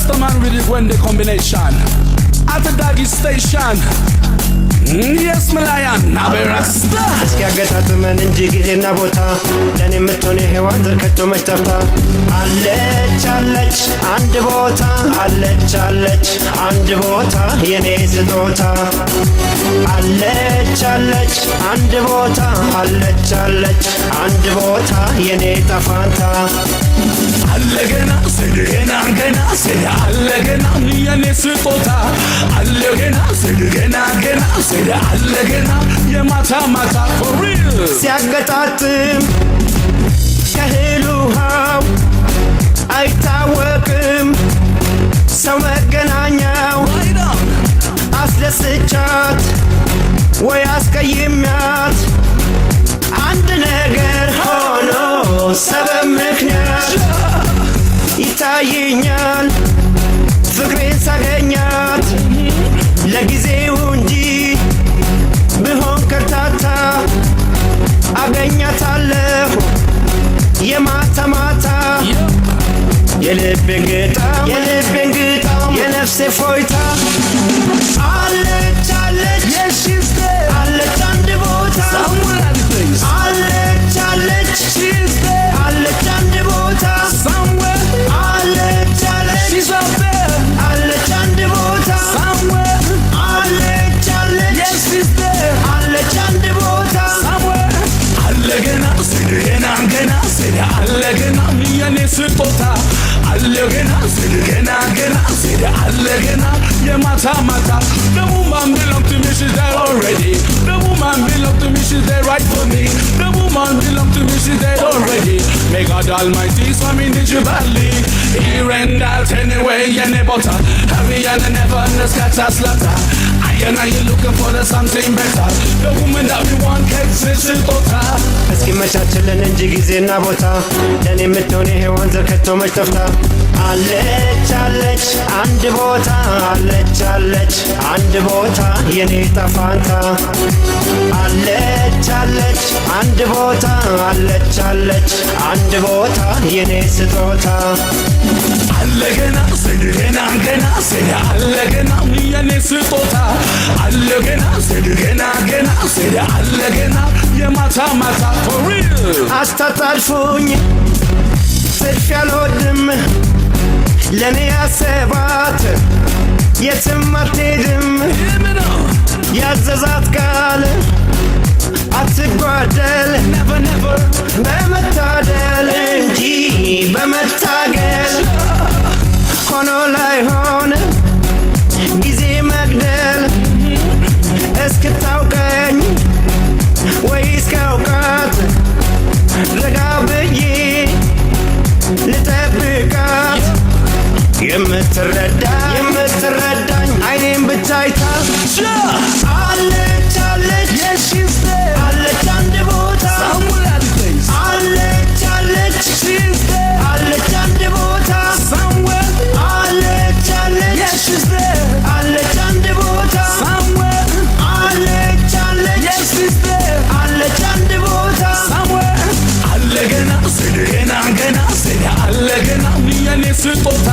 Rasta man with it when the combination. At the doggy station. Yes, my lion, now be Rasta. እስኪያገጣጥመን እንጂ ጊዜና ቦታ ለኔ የምትሆን ሔዋን ዘር ከቶ መች ጠፍታ አለች አለች አንድ ቦታ አለች አለች አንድ ቦታ የኔ ስጦታ አለች አለች አንድ ቦታ አለች አለች አንድ ቦታ የኔ ጣፋንታ አለገና ስድገና ገና ስለ አለገና የኔ ስጦታ አለገና ስድገና ገና ስለ አለገና የማታ ማታ for real ሲያገጣጥም ከእህል ውሃው አይታወቅም ሰው መገናኛው አስደስቻት ወይ አስቀይሜያት አንድ ነገር ሆኖ ሰበብ ምክንያት ይታየኛል ፍቅሬን ሳገኛት ለጊዜው እንጂ ብሆን ከርታታ አገኛታለሁ የማታ ማታ የልቤን ግጣም የነፍሴ ፎይታ አለች አለች አለች አንድ ቦታ አለች አለች አለች አንድ ቦታ አለች አለች አለች አንድ ቦታ አለች አለች አለች አንድ ቦታ አለገና ስድገና ገና ስለ አለገና የኔ ስጦታ አለገና ስድገና ገና ስለ አለገና የማታ ማታ The woman belong to me, she's there already. The woman belong to me, she's there right for me. The woman belong to me, she's there already. May God Almighty swam in the Jibali. Here and out anyway, any butter. Harry and never in the scatter slaughter. And now you're looking for the something better. The woman that we want keeps it simple. እስኪመቻችልን እንጂ ጊዜና ቦታ ለኔ የምትሆን ሔዋን ዘር ከቶ መች ጠፍታ አለች አለች አንድ ቦታ አለች አለች አንድ ቦታ የኔ ጣፋንታ አለች አለች አንድ ቦታ አለች አለች አንድ ቦታ የኔ ስጦታ አለገና ስድገና ገና ስለ አለገና የኔ ስጦታ አለገና ስድገና ገና ስለ አለገና የማታ ማታ for real አስታጣልፉኝ ጽድፍ ያልወድም ለኔ ያሰባት የትም አትሄድም ያዘዛት ቃል አትጓደል never never በመታደል እንጂ በመታገል ሆኖ ላይሆን ጊዜ መግደል እስክታውቀኝ ወይ እስካውቃት ረጋ ብዬ ልጠብቃት የምትረዳኝ አይኔን ብቻይታ አለች አለች አለች አንድ ቦታ አለች አለች አለች አንድ ቦታ አለች አለች አለች አንድ ቦታ አለች አለች አለች አንድ ቦታ አለገና ስድገና ገና ስለ አለገና የኔ ስጦታ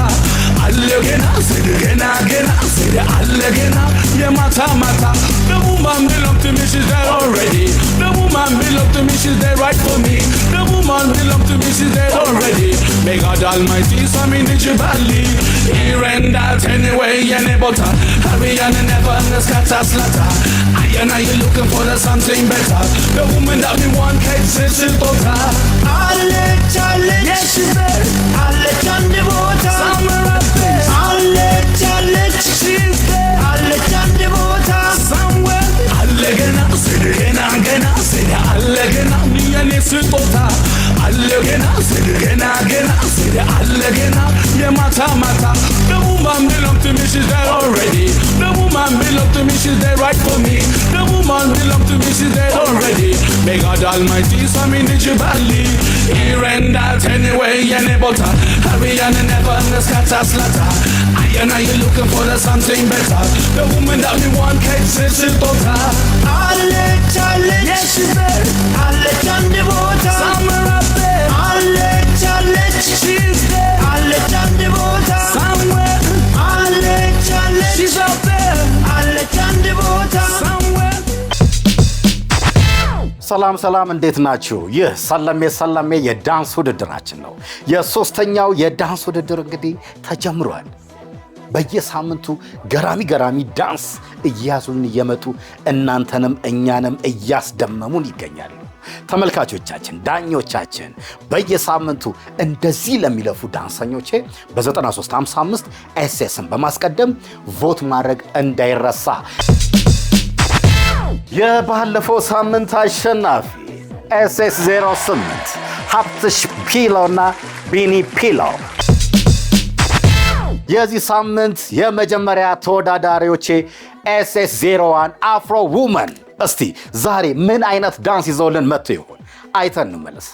አለገና ስድገና ገና ስለ አለገና የማታ ማታ The woman belong to me, she's there already. The woman belong to me, she's there right for me. The woman belong to me, she's there already. May God Almighty swam in the Jibali. Here and out anyway, any butter. Harry and never in the scatter slaughter. And now you're looking for the something better. The woman that we want keeps it simple. አለች አለች አለች አንድ ቦታ Somewhere out there. አለች አለች አለች አንድ ቦታ Somewhere. አለገና ስድገና ገና ስለ አለገና የኔ ስጦታ አለገና ስድገና ገና ስለ አለገና የማታ ማታ The woman belong to me, she's there already. The woman belong to me, she's there right for me. The woman belong to me, she's there already. May God Almighty swam in the Jibali. Here and out anyway, any butter. Harry and never in the scatter slaughter. And now you're looking for the something better. The woman that we want keeps it simple. አለች አለች አለች አንድ ቦታ Somewhere out there. አለች አለች አለች አንድ ቦታ Somewhere. ሰላም እንዴት ናችሁ? ይህ ሰለሜ የዳንስ ውድድራችን ነው። የሶስተኛው የዳንስ ውድድር እንግዲህ ተጀምሯል። በየሳምንቱ ገራሚ ዳንስ እያዙን እየመጡ እናንተንም እኛንም እያስደመሙን ይገኛሉ። ተመልካቾቻችን፣ ዳኞቻችን በየሳምንቱ እንደዚህ ለሚለፉ ዳንሰኞቼ በ9355 ኤስኤስን በማስቀደም ቮት ማድረግ እንዳይረሳ። የባለፈው ሳምንት አሸናፊ ኤስኤስ 08 ሀብትሽ ፒሎና ቢኒ ፒሎ። የዚህ ሳምንት የመጀመሪያ ተወዳዳሪዎቼ ኤስኤስ 01 አፍሮ ውመን። እስቲ ዛሬ ምን አይነት ዳንስ ይዘውልን መጥቶ ይሆን? አይተን እንመለስ።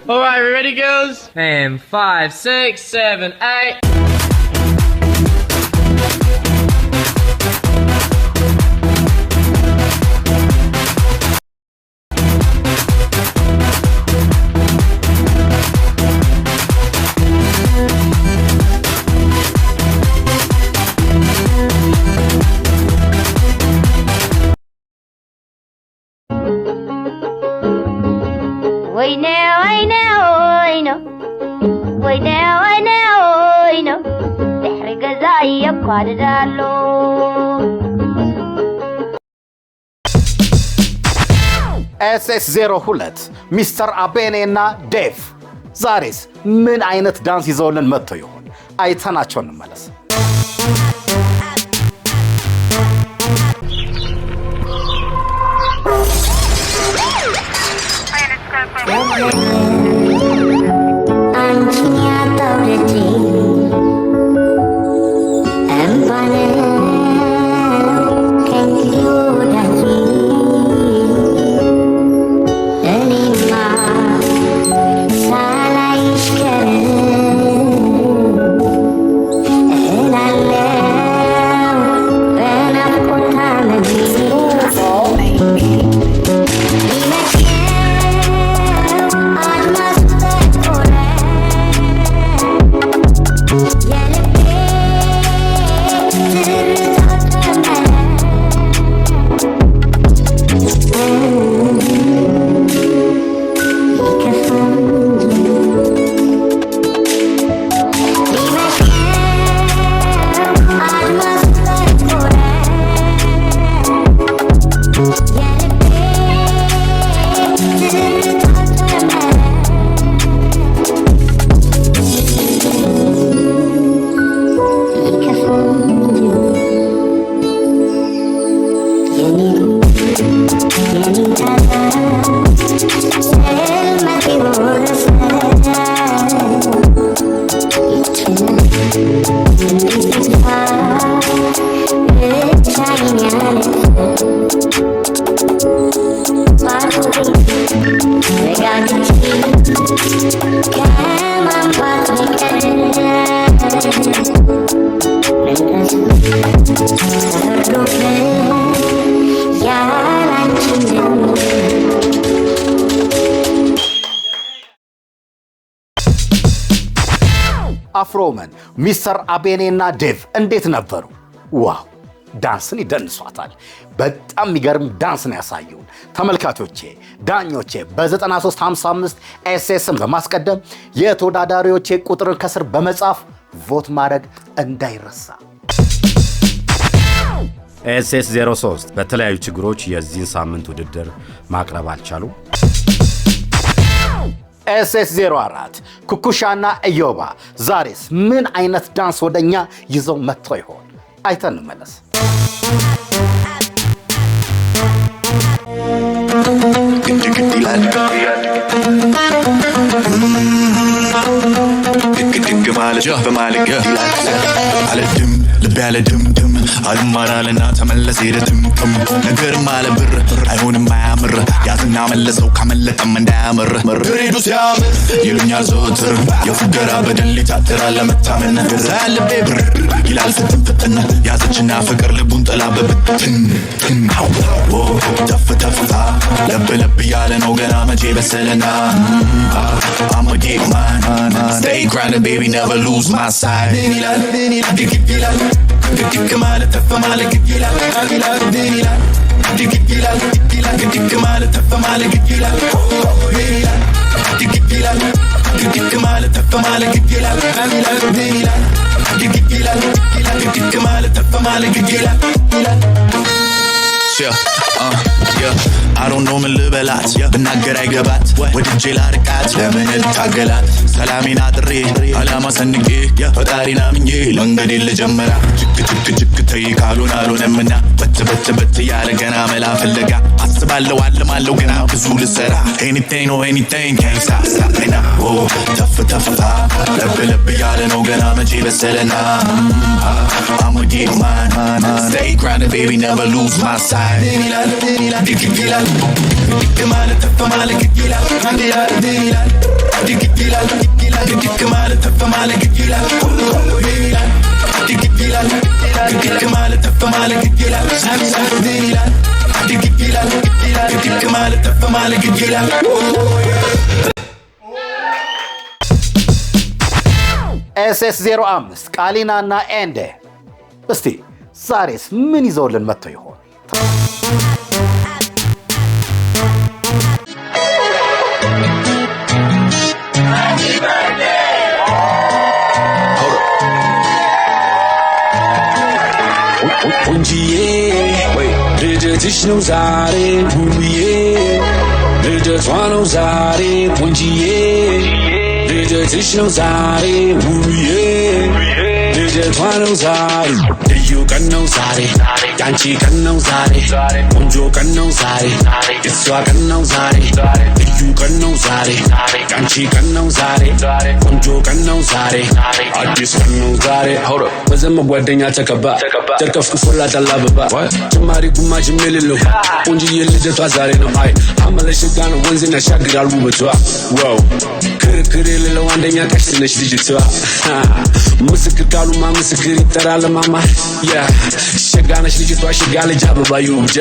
Alright, we ready, girls? And 5, 6, 7, 8. ኤስኤስ 02 ሚስተር አቤኔ እና ዴቭ ዛሬስ ምን አይነት ዳንስ ይዘውልን መጥተው ይሆን? አይተናቸው እንመለስ። Yeah, I like you. ሮመን፣ ሚስተር አቤኔና ዴቭ እንዴት ነበሩ? ዋው ዳንስን ይደንሷታል። በጣም የሚገርም ዳንስ ነው ያሳዩን። ተመልካቾቼ ዳኞቼ በ9355 ኤስኤስን በማስቀደም የተወዳዳሪዎቼ ቁጥርን ከስር በመጻፍ ቮት ማድረግ እንዳይረሳ። ኤስኤስ 03 በተለያዩ ችግሮች የዚህን ሳምንት ውድድር ማቅረብ አልቻሉ። ኤስኤስ 04 ኩኩሻና ኢዮባ ዛሬስ ምን አይነት ዳንስ ወደኛ ይዘው መጥተው ይሆን? አይተን እንመለስ። ልብ ያለ ድምድም አልማራልና ተመለሰ ሄደትምቅም ነገር ማለ ብር አይሆንም አያምር ያዝና መለሰው ካመለጠም እንዳያምር ግሬዱ ሲያምር ይሉኛል ዘወትር የፉገራ በደል ይታትራል ለመታመን ገዛ ልቤ ብር ይላል ፍትፍትን ያዘችና ፍቅር ልቡን ጥላ በብትን ተፍ ተፍታ ለብ ለብ ያለ ነው ገና መቼ በሰለና I'm a gay man stay grounded baby never lose my side كمال تفهم على قتيلا ديلا ديلا كمال تفهم على قتيلا ديلا كمال تفهم على قتيلا ديلا كمال تفهم على قتيلا I don't know ምን ልበላት ብናገር አይገባት ወድጄ ላርቃት ለምን ልታገላት ሰላሜን አጥሬ አላማ ሰንቄ ፈጣሪን አምኜ መንገዴን ልጀምራ ችክ ተይ ካሉን አልሆነምና በት ያለ ገና መላ ፍለጋ አስባለሁ አልማለሁ ገና ብዙ ልሰራ anything or anything can't stop me now ተፍ ተፍታ ለብ ያለ ነው ገና መቼ በሰለና I'm a gay man stay grounded baby never lose my side ديلا كمال تفهم على قتيلا ديلا كمال تفهم على قتيلا ديلا كمال تفهم على قتيلا ديلا كمال تفهم على قتيلا ኤስኤስ 05 ቃሊናና ኤንዴ እስቲ ዛሬስ ምን ይዘውልን መጥተው ይሆን? ቁንጂዬ ልደትሽ ነው ዛሬ ውብዬ ልደቷ ነው ዛሬ ቁንጂዬ ልደትሽ ነው ዛሬ ውብዬ ልደቷ ነው ዛሬ ልዩ ቀን ነው ዛሬ ያንቺ ቀን ነው ዛሬ ቆንጆ ቀን ነው ዛሬ የሷ ቀን ነው ዛሬ ልዩ ቀን ነው ዛሬ ያንቺ ቀን ነው ዛሬ ቆንጆ ቀን ነው ዛሬ አዲስ ቀን ነው ዛሬ ሆሮ በዘመ ጓደኛ ተከባ ተከፍኩፎላት አላበባ ጭማሪ ጉማጅ የሌለው ቆንጆዬ ልደቷ ዛሬ ነው አይ አመለሽ ጋር ወንዝና ሻግራል ውበቷ ዋው ክርክር የሌለው አንደኛ ቀሽ ነሽ ልጅቷ ምስክር ካሉማ ምስክር ይጠራል ማማ ያ ሸጋነሽ ልጅቷ ሸጋ ልጅ አበባዩ ብቻ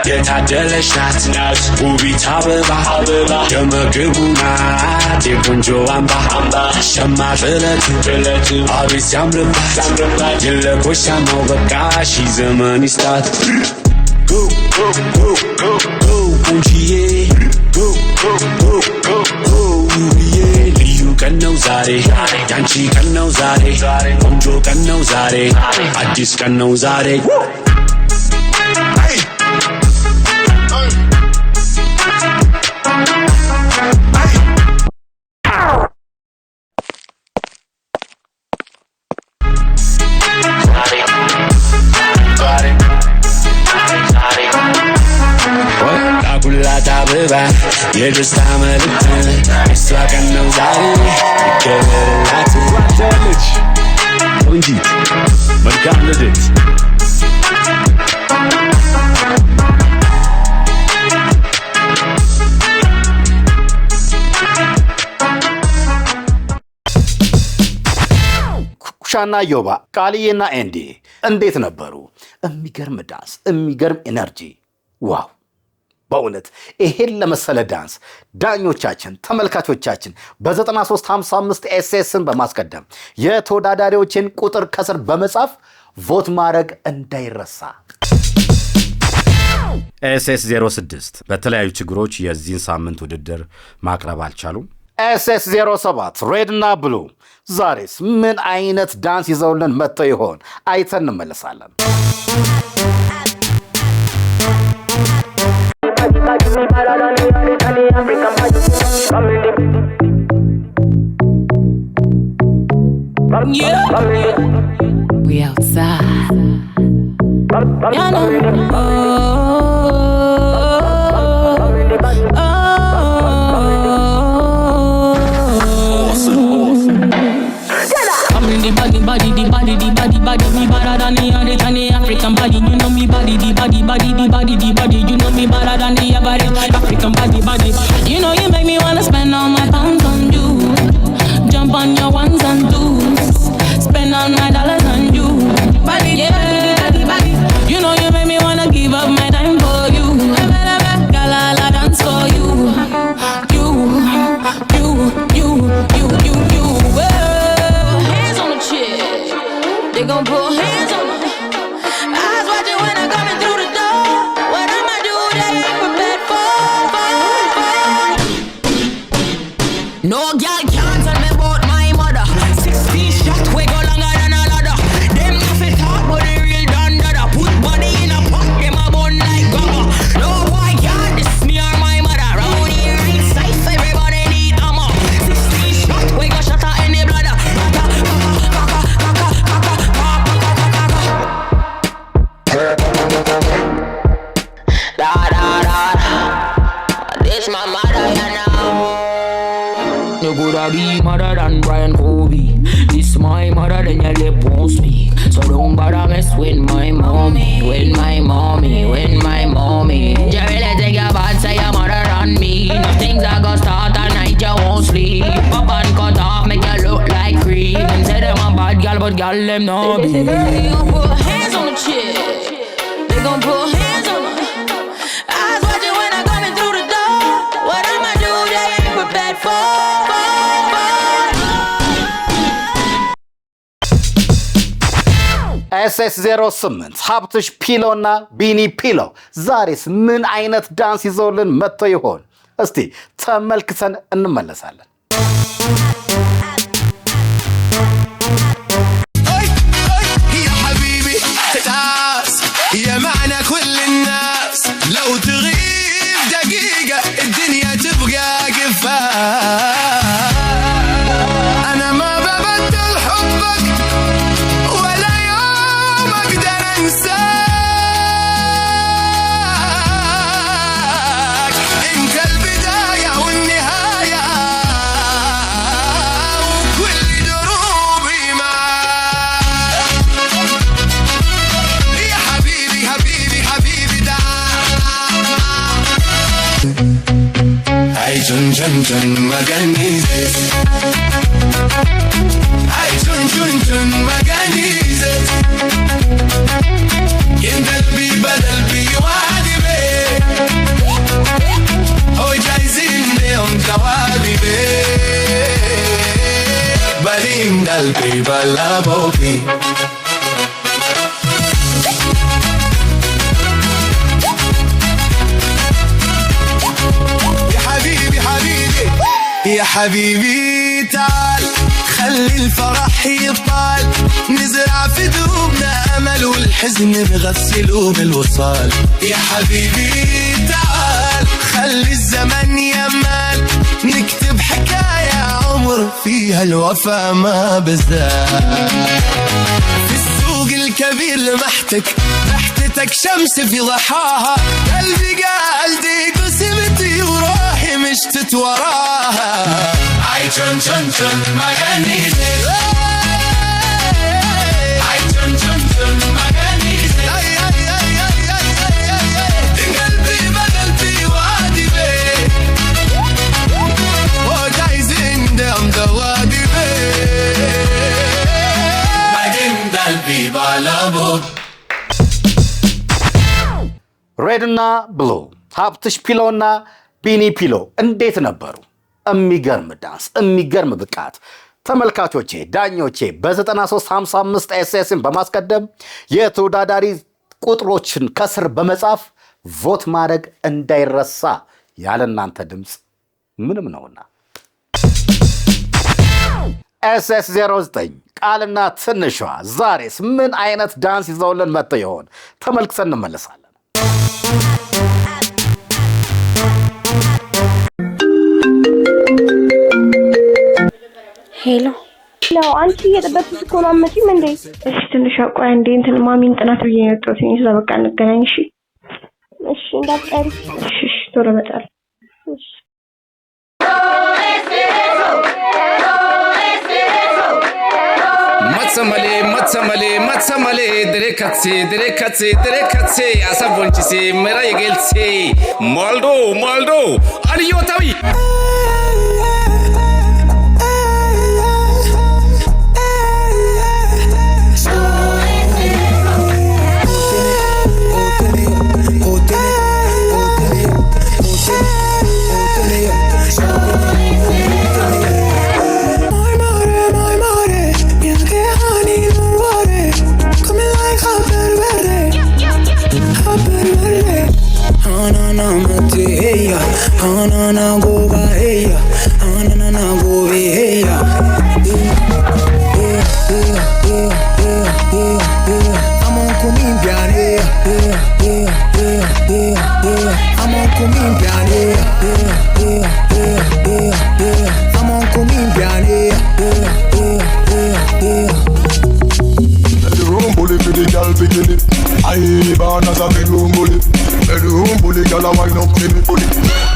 የታደለሽ ናት ውቢት አበባ የምግቡ ናት የቆንጆ አምባ ሸማ ጥለቱ አቤት ሲያምርባት የለኮሻማው በቃ ሺ ዘመን ይስጣት Go, go, go, go, go, ቆንጂዬ go, go, go, go, go, ውብዬ ልዩ ቀን ነው ዛሬ ያንቺ ቀን ነው ዛሬ ቆንጆ ቀን ነው ዛሬ አዲስ ቀን ነው ዛሬ የደስታ መልእክት እሷ ቀን ነው ዛሬ ይከበርላት ልጅ ቆንጂት መልካም ልደት ኩኩሻና ኢዮባ ቃልዬና ኤንዲ እንዴት ነበሩ? የሚገርም ዳንስ፣ የሚገርም ኤነርጂ። ዋው በእውነት ይሄን ለመሰለ ዳንስ ዳኞቻችን፣ ተመልካቾቻችን በ9355 ኤስኤስን በማስቀደም የተወዳዳሪዎችን ቁጥር ከስር በመጻፍ ቮት ማድረግ እንዳይረሳ። ኤስኤስ 06 በተለያዩ ችግሮች የዚህን ሳምንት ውድድር ማቅረብ አልቻሉም። ኤስኤስ 07 ሬድ እና ብሉ ዛሬስ ምን አይነት ዳንስ ይዘውልን መጥተው ይሆን? አይተን እንመለሳለን። We outside. You know. Body, me better than the African body. You know me body, the body, you know me better than the African body. You know you make me wanna spend all my pounds on you. Jump on your ones and twos, spend all my dollars on you. Body, yeah, body. You know you make me wanna give up my time for you. Girl, I'll dance for you. Hands on the chair. They gon' put hands on me. Eyes watching when I'm coming through the door. What I'ma do, they ain't prepared for. No girl can't tell me about my mother. 16 shots, we go longer than a ladder. Them nothing talk, but they real done dada. Put body in a pot, them a bun like goggle. No boy can't diss me or my mother. Round here ain't safe, everybody need ammo. 16 shots, we go shut out any bladder. This my mother, you know. You coulda be mother than Brian Kobe. This my mother, then your lip won't speak. So don't bother mess with my mommy, with my mommy, with my mommy. You really think your bad say your mother on me? No things I go start at night, you won't sleep. Pop and cut off, make you look like cream. Them say them a bad girl, but girl them no be. They gon' put hands on the chick. They gon' put hands on her. Eyes watching when I'm coming through the door. What I'ma do, they ain't prepared for. ኤስኤስ 08 ሀብትሽ ፒሎ እና ቢኒ ፒሎ ዛሬስ ምን አይነት ዳንስ ይዘውልን መጥተው ይሆን? እስቲ ተመልክተን እንመለሳለን። يا حبيبي تعاس يا معنى كل الناس لو تغيب دقيقة الدنيا تبقى قفاز أنا ما ببدل حبك ولا يوم أقدر أنساك أنت البداية والنهاية وكل دروبي معاك يا حبيبي حبيبي حبيبي تعال هاي جن جن جن مغنيزة هاي جن جن جن مغنيزة انت قلبي بدل بي وعدي بيه هو جايزين بيهم جوابي بيه بليم قلبي بلا بوكي يا حبيبي تعال خلي الفرح يطال نزرع في دوبنا امل والحزن نغسله بالوصال يا حبيبي تعال خلي الزمن يمال نكتب حكاية عمر فيها الوفا ما بزال في السوق الكبير لمحتك ريحتك شمس في ضحاها قلبي قال ديك وسمتي وروحي مشتت وراها عاي جن جن جن مغنيزة عاي جن جن جن مغنيزة قلبي بدل في وادي بيه وجايزين دم دوادي بيه بعدين قلبي بالابو ሬድ እና ብሉ ሀብትሽ ፒሎና ቢኒ ፒሎ እንዴት ነበሩ? የሚገርም ዳንስ፣ የሚገርም ብቃት። ተመልካቾቼ፣ ዳኞቼ በ9355 ኤስኤስን በማስቀደም የተወዳዳሪ ቁጥሮችን ከስር በመጻፍ ቮት ማድረግ እንዳይረሳ። ያለ እናንተ ድምፅ ምንም ነውና። ኤስኤስ 09 ቃልና ትንሿ ዛሬስ ምን አይነት ዳንስ ይዘውልን መጥተው ይሆን? ተመልክተን እንመለሳለን። ሄሎ ነው አንቺ እየጠበቅሽ እኮ ነው። አትመጪም እንዴ? እሺ ትንሽ ቆይ እንዴ እንትን ማሚን ጥናት ብዬ ነው የወጣሁት። እዛ በቃ እንገናኝ። እሺ እንዳትቀሪ። እሺ ቶሎ እመጣለሁ። እሺ matsamale dere katse asabonchise mera yegelse maldo aliyotawi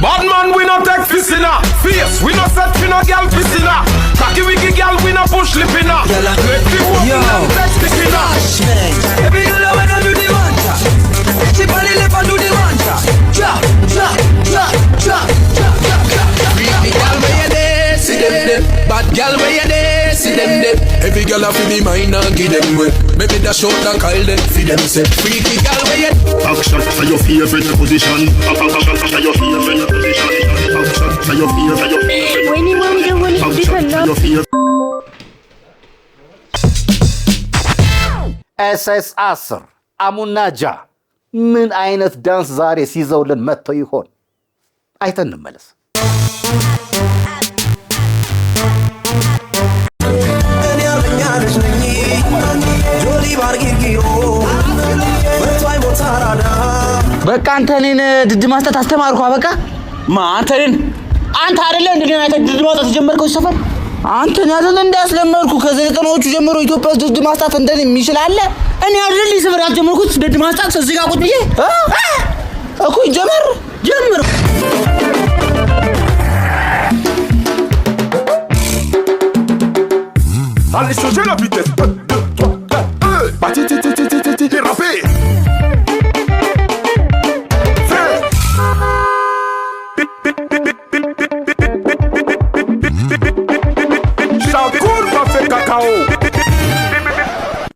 Bad man, we not take fisina. Fierce, we not set finna gal fisina. Cocky wiggy gal, we not push lipina. Let me walk in and touch the kina. Every girl I wanna do the mantra. She body lip and do the mantra. Drop. Freaky gal where you there, see them there. Bad gal where you there, see them there. Every girl I feel me mind and give them way. Maybe that short that call them, feed them say. Freaky gal where you. Action for your favorite position. Action for your favorite position. Action for your favorite. ወይኔ ኤስኤስ 10 አሙና ጃ ምን አይነት ዳንስ ዛሬ ሲይዘውልን መጥተው ይሆን? አይተን እንመለስ። በቃ አንተ እኔን ድድ ማስጣት አስተማርኩ። በቃ አንተ አይደለ እንዴ ድድ ማስጣት ጀመርከው ሰፈር? አንተን አይደለ እንዳስለመድኩ ከዘጠናዎቹ ጀምሮ ኢትዮጵያ ውስጥ ድድ ማስጣት እንደኔ የሚችል አለ? እኔ አይደለ ሰፈር ያስጀመርኩት ድድ ማስጣት እዚህ ጋር ቁጭ ብዬ እኮ ጀመር Allez changer la vitesse. Dérapé.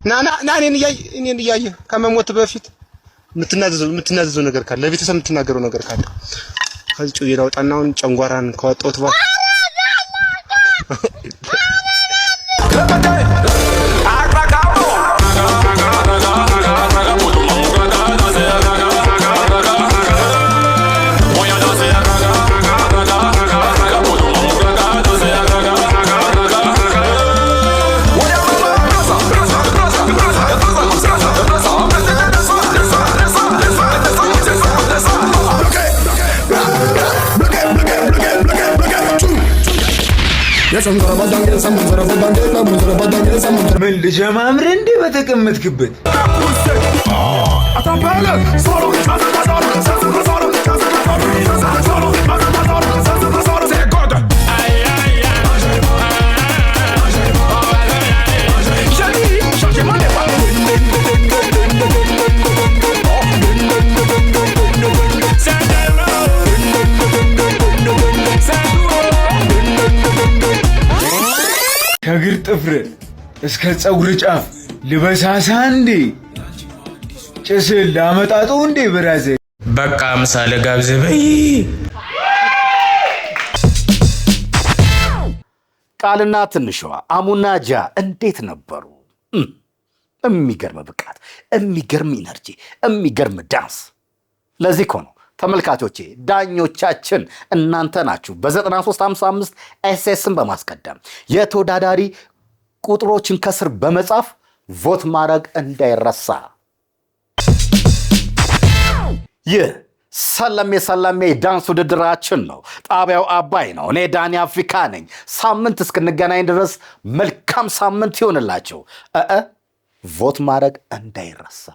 ና እኔን እያየህ ከመሞት በፊት የምትናዘዘው ነገር ካለ ለቤተሰብ የምትናገረው ነገር ካለ ከዚህ ጩዬ ላውጣና አሁን ጨንጓራን ከወጣሁት በኋላ ምን ልጀማምር እንዴ በተቀመጥክበት ከግር ጥፍር እስከ ፀጉር ጫፍ ልበሳሳ እንዴ ጭስ ላመጣጡ እንዴ ብራዘር በቃ ምሳሌ ጋብዘ በይ ቃልና ትንሿ አሙና ጃ እንዴት ነበሩ? የሚገርም ብቃት፣ የሚገርም ኢነርጂ፣ የሚገርም ዳንስ። ለዚህ እኮ ነው ተመልካቾቼ ዳኞቻችን እናንተ ናችሁ። በ9355 ኤስኤስን በማስቀደም የተወዳዳሪ ቁጥሮችን ከስር በመጻፍ ቮት ማድረግ እንዳይረሳ። ይህ ሰለሜ ዳንስ ውድድራችን ነው። ጣቢያው አባይ ነው። እኔ ዳኒ አፍሪካ ነኝ። ሳምንት እስክንገናኝ ድረስ መልካም ሳምንት ይሆንላችሁ። ቮት ማድረግ እንዳይረሳ።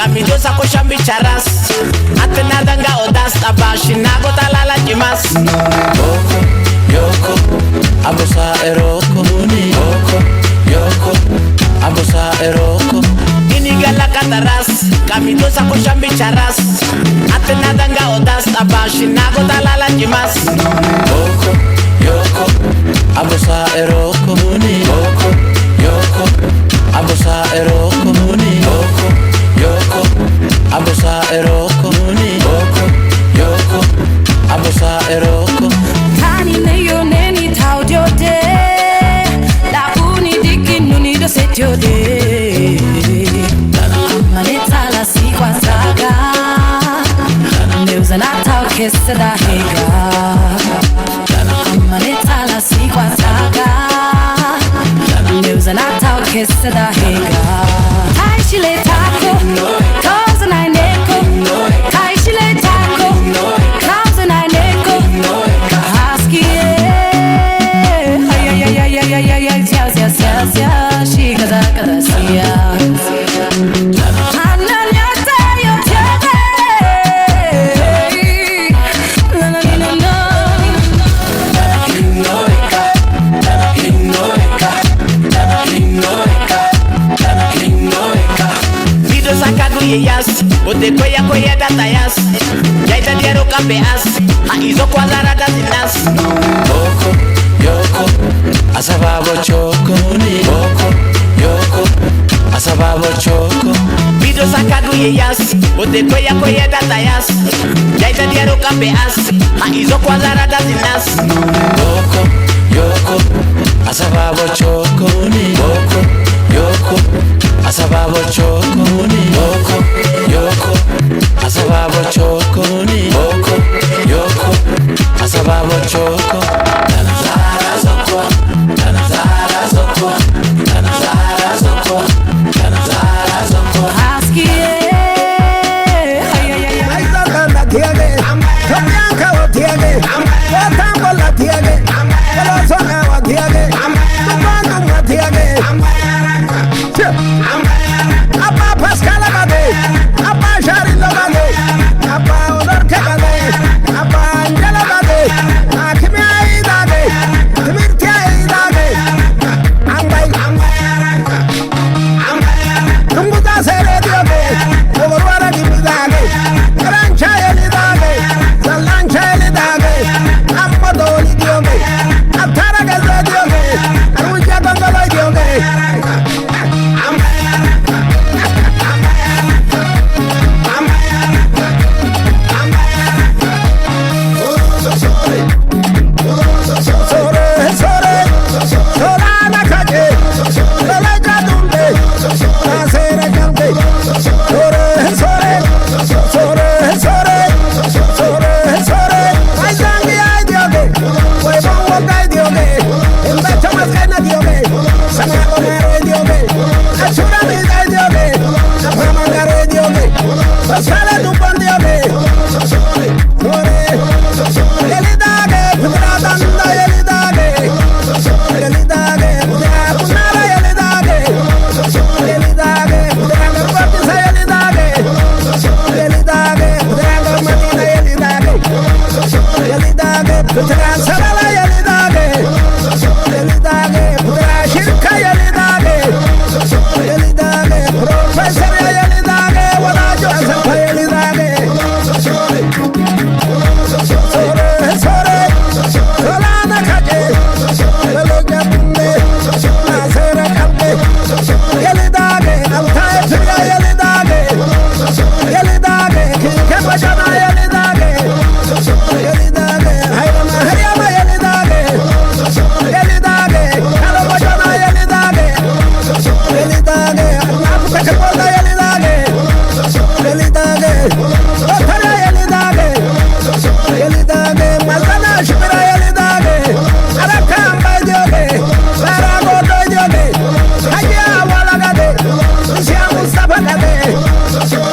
Kamidosa koshambi charas Atena danga odas tabashi Nago talala jimas Oko, yoko, abosa eroko Oko, yoko, abosa eroko Inigala kataras Kamidosa koshambi charas Atena danga odas tabashi Nago talala jimas Oko, yoko, abosa eroko Oko, yoko, abosa eroko Oko, yoko, abosa eroko Oko, yoko, abosa eroko Tani ne yo neni tau jode La uni diki nuni do set jode Maneta la si kwa saga Neuza na tau kesa da hega Maneta la si kwa saga Neuza na tau kesa da hega Tai shile tako Toza na neko Tai shile tako Kauza na neko Kahaski She kaza kaza siya Ote koya datayas Yaita diaro kapeas Aizo kwazara dazinas Oko, yoko, asababo choko Oko, yoko, asababo choko Bido sakagu yeyas Ote koya datayas Yaita diaro kapeas Aizo kwazara dazinas Oko, yoko, asababo choko Oko, yoko, asababo choko Oko, yoko, asababo choko Oko, yoko, asababo choko Tanazara zoko, tanazara zoko Tanazara zoko, tanazara zoko Haski Aizakanda tiage, Tomyanka o tiage Watambola tiage, Kolosona wa tiage Tupandu wa tiage Apa Pascala Bade, Apa Sharilo Bade, Apa Odorke Bade, Apa Angela Bade, Akimia Idade, Timirtia Idade, Ambay, Tumbuta Sere Diobe, Overwara Dimidade, Rancha Elidade, corazón.